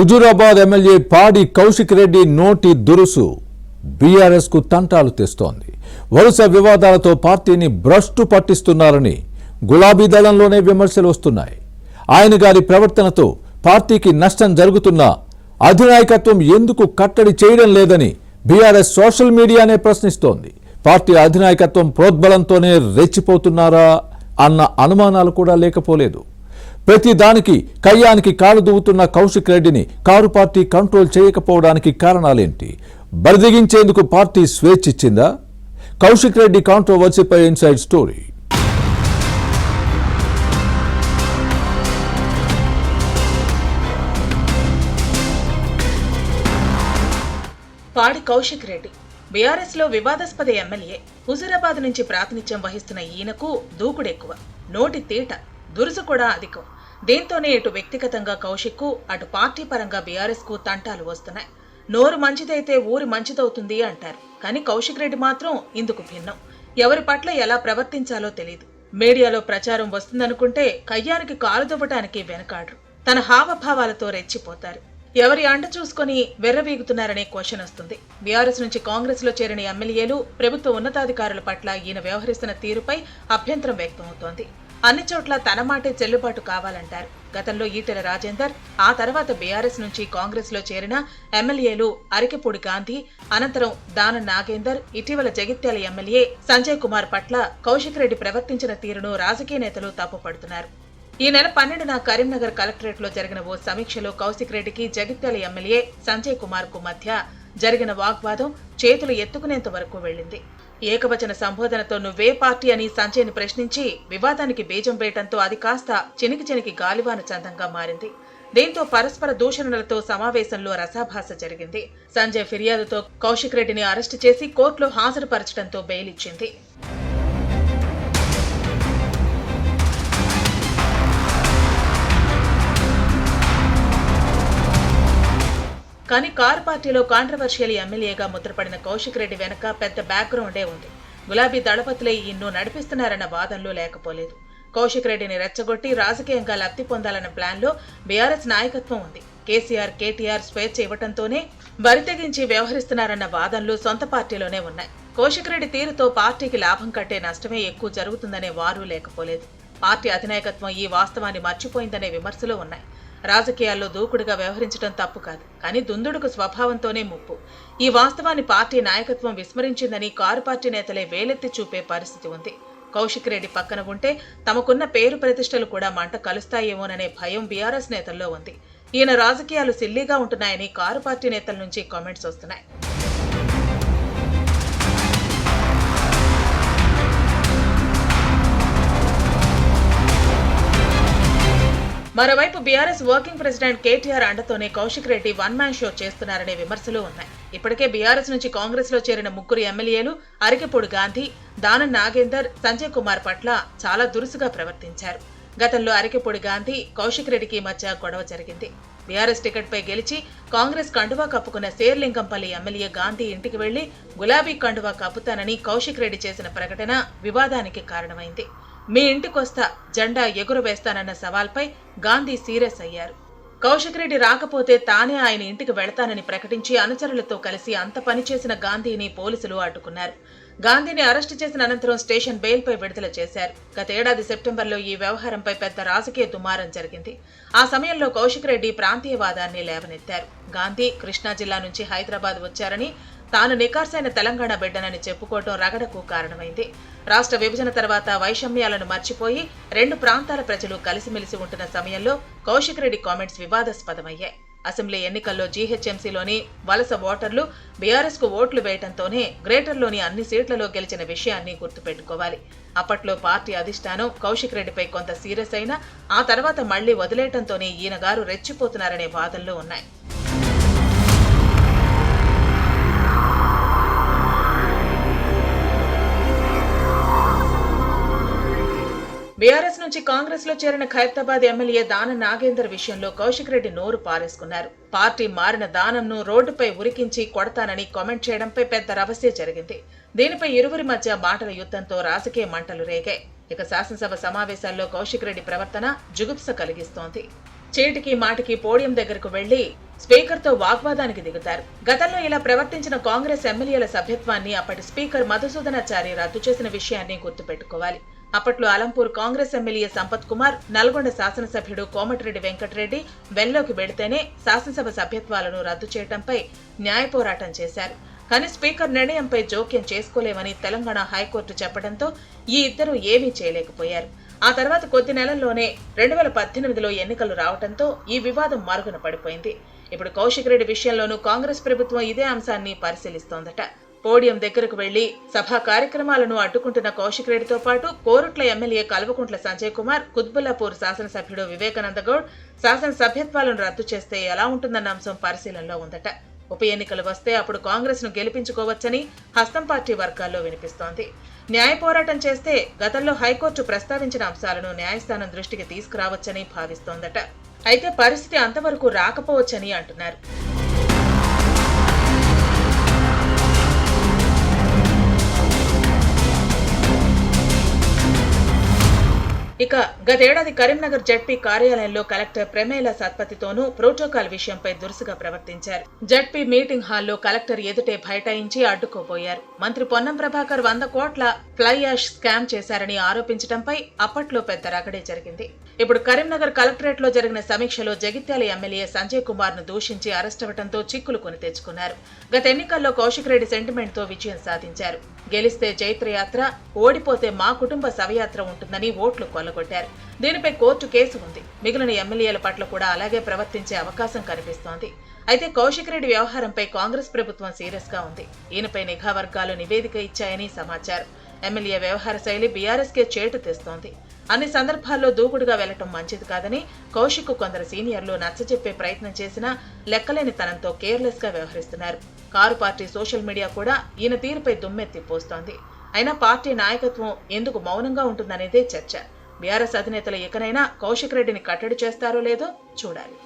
Huzurabad MLA పాడి కౌశిక్ రెడ్డి నోటి దురుసు BRS కు తంటాలు తెస్తోంది. వరుస వివాదాలతో పార్టీని భ్రష్టు పట్టిస్తున్నారని గులాబీ దళంలోనే విమర్శలు వస్తున్నాయి. ఆయన గారి ప్రవర్తనతో పార్టీకి నష్టం జరుగుతున్నా అధినాయకత్వం ఎందుకు కట్టడి చేయడం లేదని బీఆర్ఎస్ సోషల్ మీడియానే ప్రశ్నిస్తోంది. పార్టీ అధినాయకత్వం ప్రోద్బలంతోనే రెచ్చిపోతున్నారా అన్న అనుమానాలు కూడా లేకపోలేదు. ప్రతి దానికి కయ్యానికి కాలు దువ్వుతున్న కౌశిక్ రెడ్డిని కారు పార్టీ కంట్రోల్ చేయకపోవడానికి కారణాలేంటి? బరిదిగించేందుకు పార్టీ స్వేచ్ఛ ఇచ్చిందా? కౌశిక్ రెడ్డి కాంట్రోవర్సీపై inside story. Padi Kaushik Reddy BRS లో వివాదాస్పద ఎమ్మెల్యే. హుజూరాబాద్ నుంచి ప్రాతినిధ్యం వహిస్తున్న ఈయనకు దూకుడెక్కువ, నోటి తీట, దురుసు కూడా అధికం. దీంతోనే ఇటు వ్యక్తిగతంగా కౌశిక్ కు, అటు పార్టీ పరంగా బీఆర్ఎస్ కు తంటాలు వస్తున్నాయి. నోరు మంచిదైతే ఊరి మంచిదవుతుంది అంటారు. కానీ కౌశిక్ రెడ్డి మాత్రం ఇందుకు భిన్నం. ఎవరి పట్ల ఎలా ప్రవర్తించాలో తెలియదు. మీడియాలో ప్రచారం వస్తుందనుకుంటే కయ్యానికి కాలు దువ్వటానికి వెనకాడరు. తన హావభావాలతో రెచ్చిపోతారు. ఎవరి అండ చూసుకుని వెర్రవీగుతున్నారనే క్వశ్చన్ వస్తుంది. బీఆర్ఎస్ నుంచి కాంగ్రెస్ లో చేరిన ఎమ్మెల్యేలు, ప్రభుత్వ ఉన్నతాధికారుల పట్ల ఈయన వ్యవహరిస్తున్న తీరుపై అభ్యంతరం వ్యక్తమవుతోంది. అన్ని చోట్ల తన మాటే చెల్లుబాటు కావాలంటారు. గతంలో ఈటెల రాజేందర్, ఆ తర్వాత బీఆర్ఎస్ నుంచి కాంగ్రెస్ లో చేరిన ఎమ్మెల్యేలు అరికెపూడి గాంధీ, అనంతరం దానం నాగేందర్, ఇటీవల జగిత్యాల ఎమ్మెల్యే సంజయ్ కుమార్ పట్ల కౌశిక్ రెడ్డి ప్రవర్తించిన తీరును రాజకీయ నేతలు తప్పుపడుతున్నారు. ఈ నెల 12న కరీంనగర్ కలెక్టరేట్ లో జరిగిన ఓ సమీక్షలో కౌశిక్ రెడ్డికి జగిత్యాల ఎమ్మెల్యే సంజయ్ కుమార్ కు మధ్య జరిగిన వాగ్వాదం చేతులు ఎత్తుకునేంత వరకు వెళ్లింది. ఏకవచన సంబోధనతో నువ్వే పార్టీ అని సంజయ్ ని ప్రశ్నించి వివాదానికి బీజం వేయటంతో అది కాస్త చినికి గాలివాన చందంగా మారింది. దీంతో పరస్పర దూషణలతో సమావేశంలో రసాభాస జరిగింది. సంజయ్ ఫిర్యాదుతో కౌశిక్ రెడ్డిని అరెస్టు చేసి కోర్టులో హాజరుపరచడంతో బెయిల్ ఇచ్చింది. కానీ కారు పార్టీలో కాంట్రవర్షియల్ ఎమ్మెల్యేగా ముద్రపడిన కౌశిక్ రెడ్డి వెనక పెద్ద బ్యాక్గ్రౌండే ఉంది. గులాబీ దళపతులే ఇన్నో నడిపిస్తున్నారన్న వాదనలో లేకపోలేదు. కౌశిక్ రెడ్డిని రెచ్చగొట్టి రాజకీయంగా లబ్ధి పొందాలన్న ప్లాన్ లో బీఆర్ఎస్ నాయకత్వం ఉంది. కేసీఆర్, కేటీఆర్ స్వేచ్ఛ ఇవ్వటంతోనే బరితెగించి వ్యవహరిస్తున్నారన్న వాదనలు సొంత పార్టీలోనే ఉన్నాయి. కౌశిక్ రెడ్డి తీరుతో పార్టీకి లాభం కట్టే నష్టమే ఎక్కువ జరుగుతుందనే వారు లేకపోలేదు. పార్టీ అధినాయకత్వం ఈ వాస్తవాన్ని మర్చిపోయిందనే విమర్శలు ఉన్నాయి. రాజకీయాల్లో దూకుడుగా వ్యవహరించడం తప్పు కాదు, కానీ దుందుడుకు స్వభావంతోనే ముప్పు. ఈ వాస్తవాన్ని పార్టీ నాయకత్వం విస్మరించిందని కారు పార్టీ నేతలే వేలెత్తి చూపే పరిస్థితి ఉంది. కౌశిక్ రెడ్డి పక్కన ఉంటే తమకున్న పేరు ప్రతిష్టలు కూడా మంట కలుస్తాయేమోననే భయం బీఆర్ఎస్ నేతల్లో ఉంది. ఈయన రాజకీయాలు సిల్లీగా ఉంటున్నాయని కారు పార్టీ నేతల నుంచి కామెంట్స్ వస్తున్నాయి. మరోవైపు బీఆర్ఎస్ వర్కింగ్ ప్రెసిడెంట్ కేటీఆర్ అండతోనే Kaushik Reddy one man show చేస్తున్నారనే విమర్శలు ఉన్నాయి. ఇప్పటికే బీఆర్ఎస్ నుంచి కాంగ్రెస్ లో చేరిన ముగ్గురు ఎమ్మెల్యేలు అరికెపూడి గాంధీ, దానం నాగేందర్, సంజయ్ కుమార్ పట్ల చాలా దురుసుగా ప్రవర్తించారు. గతంలో అరికెపూడి గాంధీ, కౌశిక్ రెడ్డికి మధ్య గొడవ జరిగింది. బీఆర్ఎస్ టికెట్ పై గెలిచి కాంగ్రెస్ కండువా కప్పుకున్న శేర్లింగంపల్లి ఎమ్మెల్యే గాంధీ ఇంటికి వెళ్లి గులాబీ కండువా కప్పుతానని కౌశిక్ రెడ్డి చేసిన ప్రకటన వివాదానికి కారణమైంది. మీ ఇంటికొస్తా, జెండా ఎగురవేస్తానన్న సవాల్పై గాంధీ సీరియస్ అయ్యారు. కౌశిక్ రెడ్డి రాకపోతే తానే ఆయన ఇంటికి వెళతానని ప్రకటించి అనుచరులతో కలిసి అంత పనిచేసిన గాంధీని పోలీసులు అడ్డుకున్నారు. గాంధీని అరెస్టు చేసిన అనంతరం స్టేషన్ బెయిల్ పై విడుదల చేశారు. గతేడాది సెప్టెంబర్లో ఈ వ్యవహారంపై పెద్ద రాజకీయ దుమారం జరిగింది. ఆ సమయంలో కౌశిక్ రెడ్డి ప్రాంతీయవాదాన్ని లేవనెత్తారు. గాంధీ కృష్ణా జిల్లా నుంచి హైదరాబాద్ వచ్చారని, తాను నికార్సైన తెలంగాణ బిడ్డనని చెప్పుకోవటం రగడకు కారణమైంది. రాష్ట్ర విభజన తర్వాత వైషమ్యాలను మర్చిపోయి రెండు ప్రాంతాల ప్రజలు కలిసిమెలిసి ఉంటున్న సమయంలో కౌశిక్ రెడ్డి కామెంట్స్ వివాదాస్పదమయ్యాయి. అసెంబ్లీ ఎన్నికల్లో జీహెచ్ఎంసీలోని వలస ఓటర్లు బీఆర్ఎస్ కు ఓట్లు వేయటంతోనే గ్రేటర్లోని అన్ని సీట్లలో గెలిచిన విషయాన్ని గుర్తుపెట్టుకోవాలి. అప్పట్లో పార్టీ అధిష్టానం కౌశిక్ రెడ్డిపై కొంత సీరియస్ అయినా ఆ తర్వాత మళ్లీ వదిలేయటంతోనే ఈయన గారు రెచ్చిపోతున్నారనే వాదనలు ఉన్నాయి. బీఆర్ఎస్ నుంచి కాంగ్రెస్ లో చేరిన ఖైరతాబాద్ ఎమ్మెల్యే దానం నాగేందర్ విషయంలో కౌశిక్ రెడ్డి నోరు పారేసుకున్నారు. పార్టీ మారిన దానంను రోడ్డుపై ఉరికించి కొడతానని కామెంట్ చేయడంపై పెద్ద రభసే జరిగింది. దీనిపై ఇరువురి మధ్య మాటల యుద్ధంతో రాజకీయ మంటలు రేగాయి. ఇక శాసనసభ సమావేశాల్లో కౌశిక్ రెడ్డి ప్రవర్తన జుగుప్స కలిగిస్తోంది. చీటికి మాటికి పోడియం దగ్గరకు వెళ్లి స్పీకర్తో వాగ్వాదానికి దిగుతారు. గతంలో ఇలా ప్రవర్తించిన కాంగ్రెస్ ఎమ్మెల్యేల సభ్యత్వాన్ని అప్పటి స్పీకర్ మధుసూదనాచారి రద్దు చేసిన విషయాన్ని గుర్తుపెట్టుకోవాలి. అప్పట్లో అలంపూర్ కాంగ్రెస్ ఎమ్మెల్యే సంపత్ కుమార్, నల్గొండ శాసనసభ్యుడు కోమటిరెడ్డి వెంకటరెడ్డి వెల్లోకి వెడితేనే శాసనసభ సభ్యత్వాలను రద్దు చేయడంపై న్యాయ పోరాటం చేశారు. కానీ స్పీకర్ నిర్ణయంపై జోక్యం చేసుకోలేమని తెలంగాణ హైకోర్టు చెప్పడంతో ఈ ఇద్దరూ ఏమీ చేయలేకపోయారు. ఆ తర్వాత కొద్ది నెలల్లోనే 2018లో ఎన్నికలు రావడంతో ఈ వివాదం మరుగున పడిపోయింది. ఇప్పుడు కౌశిక్ రెడ్డి విషయంలోనూ కాంగ్రెస్ ప్రభుత్వం ఇదే అంశాన్ని పరిశీలిస్తోందట. పోడియం దగ్గరకు వెళ్లి సభా కార్యక్రమాలను అడ్డుకుంటున్న కౌశిక్ రెడ్డితో పాటు కోరుట్ల ఎమ్మెల్యే కల్వకుంట్ల సంజయ్ కుమార్, కుత్బుల్లాపూర్ శాసనసభ్యుడు వివేకానంద గౌడ్ శాసనసభ్యత్వాలను రద్దు చేస్తే ఎలా ఉంటుందన్న అంశం పరిశీలనలో ఉందట. ఉప ఎన్నికలు వస్తే అప్పుడు కాంగ్రెస్ ను గెలిపించుకోవచ్చని హస్తం పార్టీ వర్గాల్లో వినిపిస్తోంది. న్యాయ పోరాటం చేస్తే గతంలో హైకోర్టు ప్రస్తావించిన అంశాలను న్యాయస్థానం దృష్టికి తీసుకురావచ్చని భావిస్తోందట. అయితే పరిస్థితి అంతవరకు రాకపోవచ్చని అంటున్నారు. ఇక గతేడాది కరీంనగర్ జడ్పీ కార్యాలయంలో కలెక్టర్ ప్రమేల సత్పతితోనూ ప్రోటోకాల్ విషయంపై దురుసుగా ప్రవర్తించారు. జడ్పీ మీటింగ్ హాల్లో కలెక్టర్ ఎదుటే బైఠాయించి అడ్డుకోబోయారు. మంత్రి పొన్నం ప్రభాకర్ 100 కోట్ల ఫ్లై యాష్ స్కామ్ చేశారని ఆరోపించడంపై అప్పట్లో పెద్ద రగడే జరిగింది. ఇప్పుడు కరీంనగర్ కలెక్టరేట్ లో జరిగిన సమీక్షలో జగిత్యాల ఎమ్మెల్యే సంజయ్ కుమార్ ను దూషించి అరెస్ట్ అవడంతో చిక్కులు కొని తెచ్చుకున్నారు. గత ఎన్నికల్లో కౌశిక్ రెడ్డి సెంటిమెంట్ తో విజయం సాధించారు. గెలిస్తే చైత్రయాత్ర, ఓడిపోతే మా కుటుంబ శవయాత్ర ఉంటుందని ఓట్లు కొల్లగొట్టారు. దీనిపై కోర్టు కేసు ఉంది. మిగిలిన ఎమ్మెల్యేల పట్ల కూడా అలాగే ప్రవర్తించే అవకాశం కనిపిస్తోంది. అయితే కౌశిక్ రెడ్డి వ్యవహారంపై కాంగ్రెస్ ప్రభుత్వం సీరియస్ గా ఉంది. ఈయనపై నిఘా వర్గాలు నివేదిక ఇచ్చాయని సమాచారం. ఎమ్మెల్యే వ్యవహార శైలి బీఆర్ఎస్ కే చేటు తెస్తోంది. అన్ని సందర్భాల్లో దూకుడుగా వెళ్లటం మంచిది కాదని కౌశిక్ కొందరు సీనియర్లు నచ్చజెప్పే ప్రయత్నం చేసినా లెక్కలేని తనంతో కేర్లెస్ గా వ్యవహరిస్తున్నారు. కారు పార్టీ సోషల్ మీడియా కూడా ఈయన తీరుపై దుమ్మెత్తి పోస్తోంది. అయినా పార్టీ నాయకత్వం ఎందుకు మౌనంగా ఉంటుందనేదే చర్చ. బీఆర్ఎస్ అధినేతలు ఇకనైనా కౌశిక్ రెడ్డిని కట్టడి చేస్తారో లేదో చూడాలి.